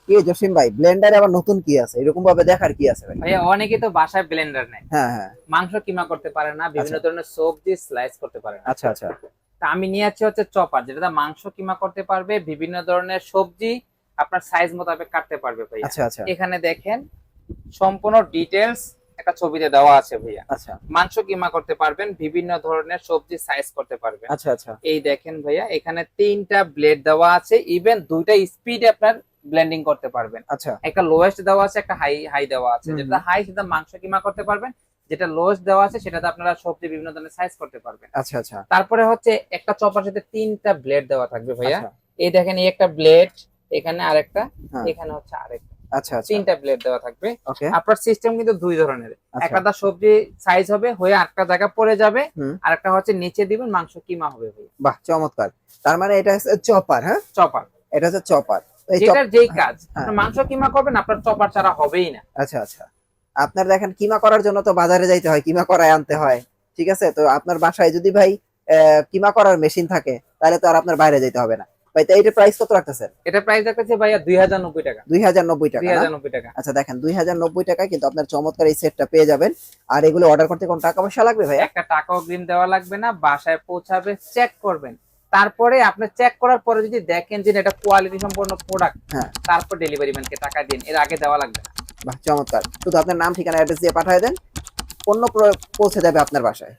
কি জসিম ভাই, ব্লেন্ডারে আবার নতুন কি আছে, এরকম ভাবে দেখার কি আছে ভাই? ভাইয়া অনেকে তো বাসায় ব্লেন্ডার নেয়, হ্যাঁ হ্যাঁ। মাংস কিমা করতে পারে না, বিভিন্ন আচ্ছা ধরনের সবজি স্লাইস করতে পারে না। আচ্ছা আচ্ছা তা আমি নিয়ে যাচ্ছি হচ্ছে চপার, যেটা মাংস কিমা করতে পারবে, বিভিন্ন ধরনের সবজি আপনার সাইজ মোতাবেক কাটতে পারবে ভাইয়া। আচ্ছা আচ্ছা এখানে দেখেন সম্পূর্ণ ডিটেলস একটা ছবিতে দেওয়া আছে ভাইয়া। আচ্ছা মাংস কিমা করতে পারবেন, বিভিন্ন ধরনের সবজি সাইজ করতে পারবেন। আচ্ছা আচ্ছা এই দেখেন ভাইয়া, এখানে 3টা ব্লেড দেওয়া আছে, ইভেন 2টা স্পিডে আপনার ব্লেন্ডিং করতে পারবেন। আচ্ছা। একটা লোয়েস্ট দেওয়া আছে, একটা হাই হাই দেওয়া আছে। হুম, যেটা হুম। হাই সেটা মাংস কিমা করতে পারবেন, যেটা লোয়েস্ট দেওয়া আছে সেটাতে আপনারা সবজি বিভিন্ন ধরনের সাইজ করতে পারবেন। আচ্ছা আচ্ছা তারপরে হচ্ছে একটা চপার সাথে 3টা ব্লেড দেওয়া থাকবে ভাইয়া। আচ্ছা। এই দেখেন, এই একটা ব্লেড, এখানে আরেকটা, হ্যাঁ। এখানে হচ্ছে আরেকটা, আচ্ছা আচ্ছা। 3টা ব্লেড দেওয়া থাকবে। ওকে। আপনার সিস্টেম কিন্তু দুই ধরনের, আচ্ছা। একটা সবজি সাইজ হবে হয়ে আরেকটা জায়গা পড়ে যাবে, হুম। আর একটা হচ্ছে নিচে দিবেন মাংস কিমা হবে ভাইয়া। বাহ, চমৎকার। তার মানে এটা হচ্ছে চপার, হ্যাঁ? চপার, এটা হচ্ছে চপার। এই চপ। যেটার যেই কাজ, হ্যাঁ। আপনার মাংস কিমা করবেন আপনার চপার ছাড়া হবেই না। আচ্ছা আচ্ছা। আপনার দেখেন কিমা করার জন্য তো বাজারে যাইতে হয়, কিমা করায় আনতে হয়। ঠিক আছে, তো আপনার বাসায় যদি ভাই কিমা করার মেশিন থাকে, তাহলে তো আর আপনার বাইরে যেতে হবে না ভাই। তো এইটার প্রাইস কত রাখতেছেন? এটা প্রাইস রাখতেছে ভাইয়া 2090 টাকা। 2090 টাকা না? 2090 টাকা। আচ্ছা, দেখেন 2090 টাকায় কিন্তু আপনার চমৎকার এই সেটটা পেয়ে যাবেন। আর এগুলো অর্ডার করতে কোন টাকা পয়সা লাগবে ভাইয়া? একটা টাকা অগ্রিম দেওয়া লাগবে না, বাসায় পৌঁছাবে, চেক করবেন, তারপরে আপনি চেক করার পরে যদি দেখেন যে এটা কোয়ালিটি সম্পন্ন প্রোডাক্ট, হ্যাঁ। তারপর ডেলিভারি ম্যানকে টাকা দিন, এর আগে দেওয়া লাগবে না। বাহ, চমৎকার। শুধু আপনার নাম ঠিকানা অ্যাড্রেস দিয়ে পাঠিয়ে দেন, পণ্য পৌঁছে যাবে আপনার বাসায়।